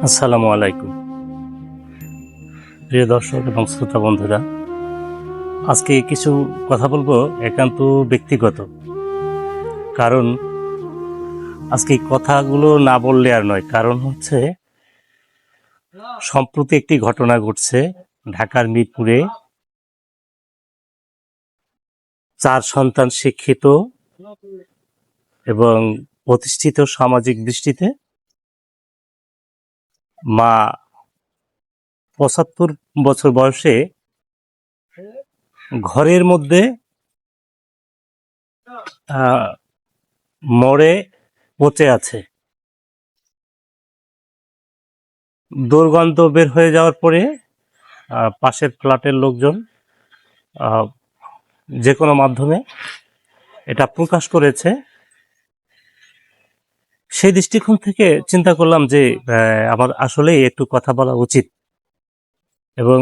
আসসালামু আলাইকুম প্রিয় দর্শক এবং শ্রোতা বন্ধুরা, আজকে কিছু কথা বলবো একান্ত ব্যক্তিগত। কারণ আজকে এই কথাগুলো না বললে আর নয়। কারণ হচ্ছে, সম্প্রতি একটি ঘটনা ঘটছে ঢাকার মিরপুরে। 4 সন্তান শিক্ষিত এবং প্রতিষ্ঠিত সামাজিক দৃষ্টিতে, মা 75 বছর বয়সে ঘরের মধ্যে মরে পচে আছে। দুর্গন্ধ বের হয়ে যাওয়ার পরে পাশের ফ্ল্যাটের লোকজন যে কোনো মাধ্যমে এটা প্রকাশ করেছে। সেই দৃষ্টিকোণ থেকে চিন্তা করলাম যে আমার আসলেই একটু কথা বলা উচিত। এবং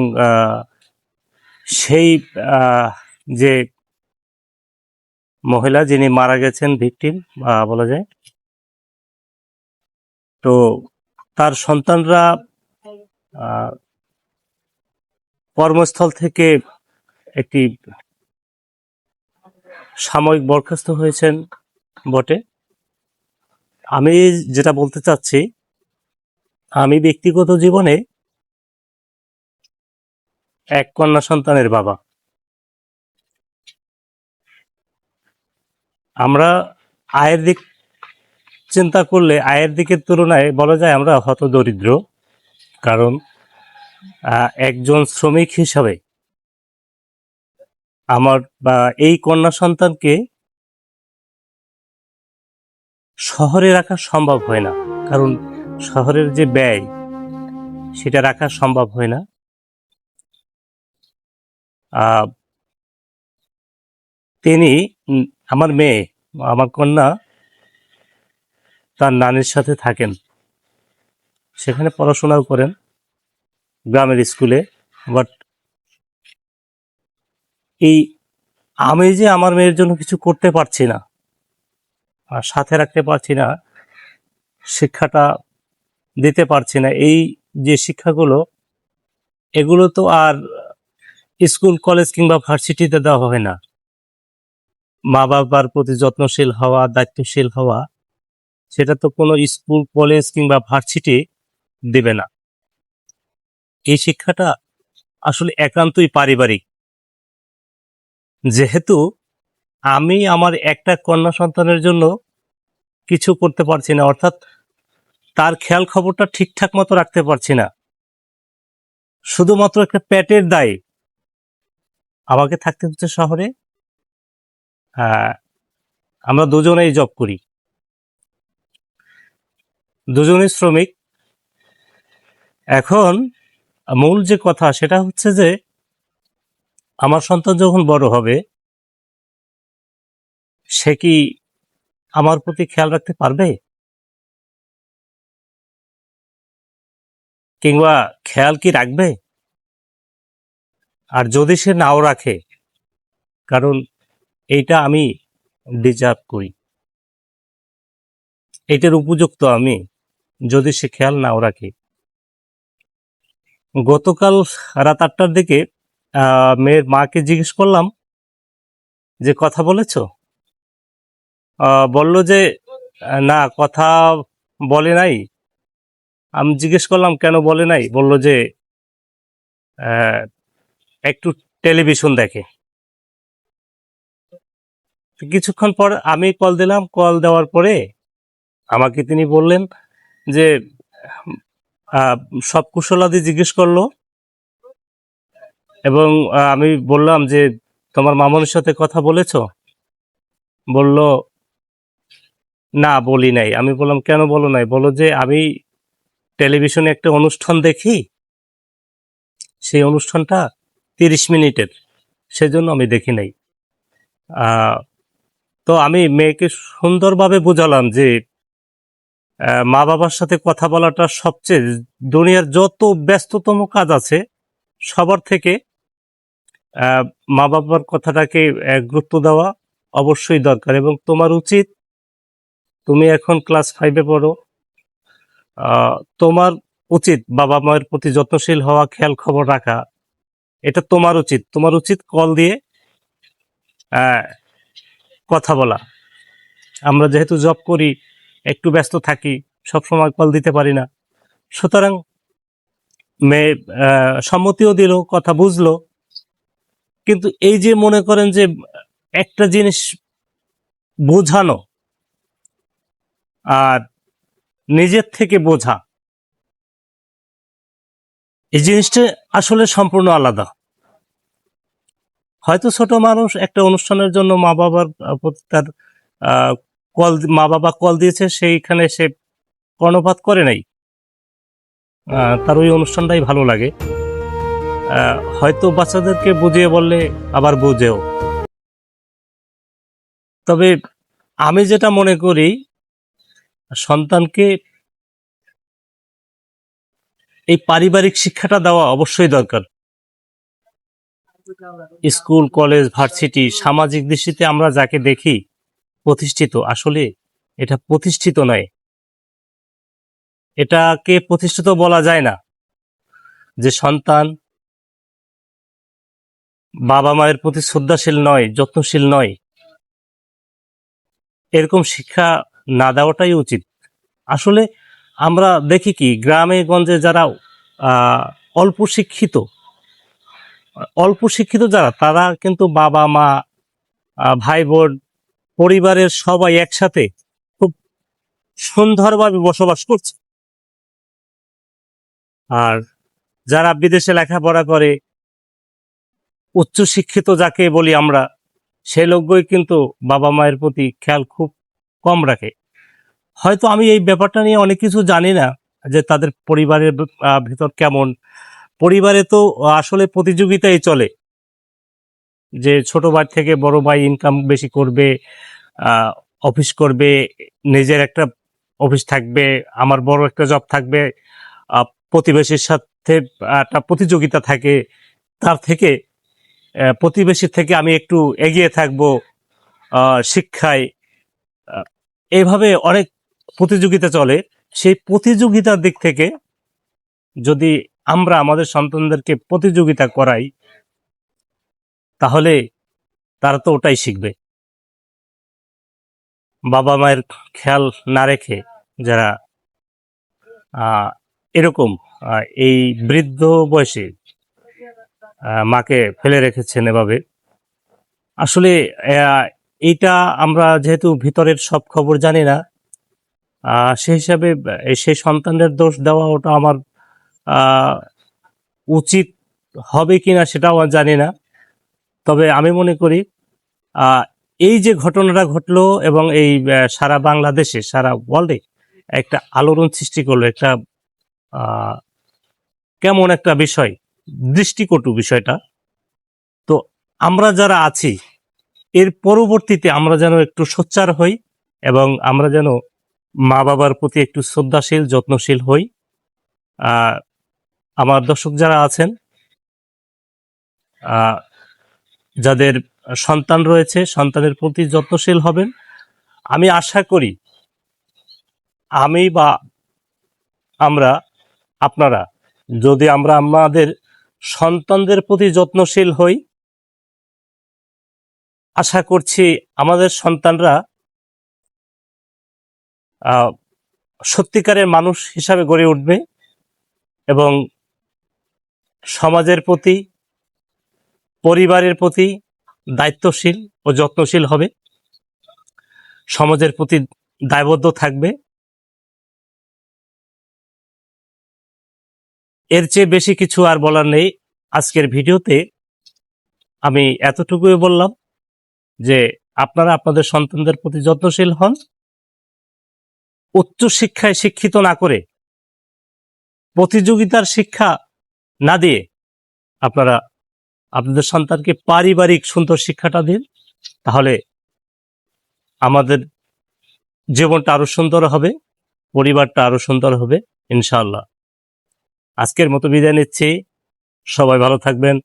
সেই যে মহিলা যিনি মারা গেছেন, ভিকটিম বলা যায়, তো তার সন্তানরা কর্মস্থল থেকে একটি সাময়িক বরখাস্ত হয়েছেন বটে। আমি যেটা বলতে চাচ্ছি, আমি ব্যক্তিগত জীবনে এক কন্যা সন্তানের বাবা। আমরা আয়ের দিক চিন্তা করলে, আয়ের দিকের তুলনায় বলা যায় আমরা হতদরিদ্র। কারণ একজন শ্রমিক হিসাবে আমার এই কন্যা সন্তানকে শহরে রাখা সম্ভব হয় না। কারণ শহরের যে ব্যয়, সেটা রাখা সম্ভব হয় না। তিনি, আমার মেয়ে, আমার কন্যা তার নানির সাথে থাকেন, সেখানে পড়াশোনাও করেন গ্রামের স্কুলে। বাট এই আমি যে আমার মেয়ের জন্য কিছু করতে পারছি না, আর সাথে রাখতে পারছি না, শিক্ষাটা দিতে পারছি না, এই যে শিক্ষাগুলো, এগুলো তো আর স্কুল, কলেজ কিংবা ভার্সিটিতে দেওয়া হয় না। মা বাবার প্রতি যত্নশীল হওয়া, দায়িত্বশীল হওয়া, সেটা তো কোনো স্কুল, কলেজ কিংবা ভার্সিটি দেবে না। এই শিক্ষাটা আসলে একান্তই পারিবারিক। যেহেতু আমি আমার একটা কন্যা সন্তানের জন্য কিছু করতে পারছি না, অর্থাৎ তার খেয়াল খবরটা ঠিকঠাক মতো রাখতে পারছি না, শুধুমাত্র একটা পেটের দায়ে আমাকে থাকতে হচ্ছে শহরে। আমরা দুজনেই জব করি, দুজনেই শ্রমিক। এখন মূল যে কথা, সেটা হচ্ছে যে আমার সন্তান যখন বড় হবে, সে কি আমার প্রতি খেয়াল রাখতে পারবে, কিংবা খেয়াল কি রাখবে? আর যদি সে নাও রাখে, কারণ এইটা আমি ডিজার্ভ করি, এইটার উপযুক্ত আমি, যদি সে খেয়াল নাও রাখে। গতকাল রাত 8টার দিকে মেয়ের মাকে জিজ্ঞেস করলাম যে কথা বলেছো? বলল যে না, কথা বলে নাই। আমি জিজ্ঞেস করলাম কেন বলে নাই? বলল যে একটু টেলিভিশন দেখে। কিছুক্ষণ পর আমি কল দিলাম। কল দেওয়ার পরে আমাকে তিনি বললেন যে সব কুশলাদি জিজ্ঞেস করলো, এবং আমি বললাম যে তোমার মামনির সাথে কথা বলেছো? বলল না, বলি নাই। আমি বললাম কেন বলো নাই? বলল যে আমি টেলিভিশনে একটা অনুষ্ঠান দেখি, সেই অনুষ্ঠানটা 30 মিনিটের, সেজন্য আমি দেখি নাই। তো আমি মেয়েকে সুন্দরভাবে বোঝালাম যে মা বাবার সাথে কথা বলাটা সবচেয়ে, দুনিয়ার যত ব্যস্ততম কাজ আছে সবার থেকে মা বাবার কথাটাকে গুরুত্ব দেওয়া অবশ্যই দরকার। এবং তোমার উচিত, তুমি এখন ক্লাস 5-এ পড়ো, তোমার উচিত বাবা মায়ের প্রতি যত্নশীল হওয়া, খেয়াল খবর রাখা। এটা তোমার উচিত কল দিয়ে কথা বলা। আমরা যেহেতু জব করি, একটু ব্যস্ত থাকি, সবসময় কল দিতে পারি না। সুতরাং মেয়ে সম্মতিও দিল, কথা বুঝলো, কিন্তু এই যে মনে করেন যে একটা জিনিস বোঝানো আর নিজের থেকে বোঝা, এই জিনিসটা আসলে সম্পূর্ণ আলাদা। হয়তো ছোট মানুষ একটা অনুষ্ঠানের জন্য মা বাবার প্রতি তার মা বাবা কল দিয়েছে, সেইখানে সে কর্ণপাত করে নাই, তার ওই অনুষ্ঠানটাই ভালো লাগে। হয়তো বাচ্চাদেরকে বুঝিয়ে বললে আবার বুঝেও। তবে আমি যেটা মনে করি, সন্তানকে এই পারিবারিক শিক্ষাটা দেওয়া অবশ্যই দরকার। স্কুল, কলেজ, ভার্সিটি, সামাজিক দৃষ্টিতে আমরা যাকে দেখি প্রতিষ্ঠিত, আসলে এটা প্রতিষ্ঠিত নয়। এটাকে প্রতিষ্ঠিত বলা যায় না। যে সন্তান বাবা মায়ের প্রতি শ্রদ্ধাশীল নয়, যত্নশীল নয়, এরকম শিক্ষা না দেওয়াটাই উচিত। আসলে আমরা দেখি কি, গ্রামে গঞ্জে যারা অল্প শিক্ষিত যারা, তারা কিন্তু বাবা মা, ভাই বোন, পরিবারের সবাই একসাথে খুব সুন্দরভাবে বসবাস করছে। আর যারা বিদেশে লেখাপড়া করে, উচ্চ শিক্ষিত যাকে বলি আমরা, সে লোকই কিন্তু বাবা মায়ের প্রতি খেয়াল খুব কম রাখে। হয়তো আমি এই ব্যাপারটা নিয়ে অনেক কিছু জানি না, যে তাদের পরিবারের ভেতর কেমন। পরিবারে তো আসলে প্রতিযোগিতাই চলে, যে ছোট ভাই থেকে বড় ভাই ইনকাম বেশি করবে, অফিস করবে, নিজের একটা অফিস থাকবে, আমার বড় একটা জব থাকবে, প্রতিবেশীর সাথে একটা প্রতিযোগিতা থাকে, তার থেকে প্রতিবেশীর থেকে আমি একটু এগিয়ে থাকবো শিক্ষায়। এইভাবে অনেক প্রতিযোগিতা চলে। সেই প্রতিযোগিতার দিক থেকে যদি আমরা আমাদের সন্তানদেরকে প্রতিযোগিতা করাই, তাহলে তারা তো ওটাই শিখবে। বাবা মায়ের খেয়াল না রেখে যারা এরকম এই বৃদ্ধ বয়সে মাকে ফেলে রেখেছেন এভাবে, আসলে এইটা আমরা যেহেতু ভিতরের সব খবর জানি না, সেই হিসাবে সেই সন্তানদের দোষ দেওয়া, ওটা আমার উচিত হবে কিনা সেটাও জানি না। তবে আমি মনে করি এই যে ঘটনাটা ঘটলো, এবং এই সারা বাংলাদেশে, সারা ওয়ার্ল্ডে একটা আলোড়ন সৃষ্টি করলো, একটা কেমন একটা বিষয়, দৃষ্টিকটু বিষয়টা। তো আমরা যারা আছি, এর পরবর্তীতে আমরা যেন একটু সোচ্চার হই, এবং আমরা যেন মা বাবার প্রতি একটু শ্রদ্ধাশীল, যত্নশীল হই। আমার দর্শক যারা আছেন, যাদের সন্তান রয়েছে, সন্তানের প্রতি যত্নশীল হবেন। আমি আশা করি আমি বা আপনারা যদি আমরা আমাদের সন্তানদের প্রতি যত্নশীল হই, আশা করছি আমাদের সন্তানরা সত্যিকারের মানুষ হিসাবে গড়ে উঠবে, এবং সমাজের প্রতি, পরিবারের প্রতি দায়িত্বশীল ও যত্নশীল হবে, সমাজের প্রতি দায়বদ্ধ থাকবে। এর চেয়ে বেশি কিছু আর বলার নেই। আজকের ভিডিওতে আমি এতটুকুই বললাম যে আপনারা আপনাদের সন্তানদের প্রতি যত্নশীল হন। উচ্চ শিক্ষায় শিক্ষিত না করে, প্রতিযোগিতার শিক্ষা না দিয়ে আপনারা আপনাদের সন্তানকে পারিবারিক সুন্দর শিক্ষাটা দিন, তাহলে আমাদের জীবনটা আরো সুন্দর হবে, পরিবারটা আরো সুন্দর হবে ইনশাআল্লাহ। আজকের মতো বিদায় নিচ্ছি। সবাই ভালো থাকবেন।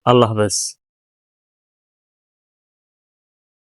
আল্লাহ হাফেজ।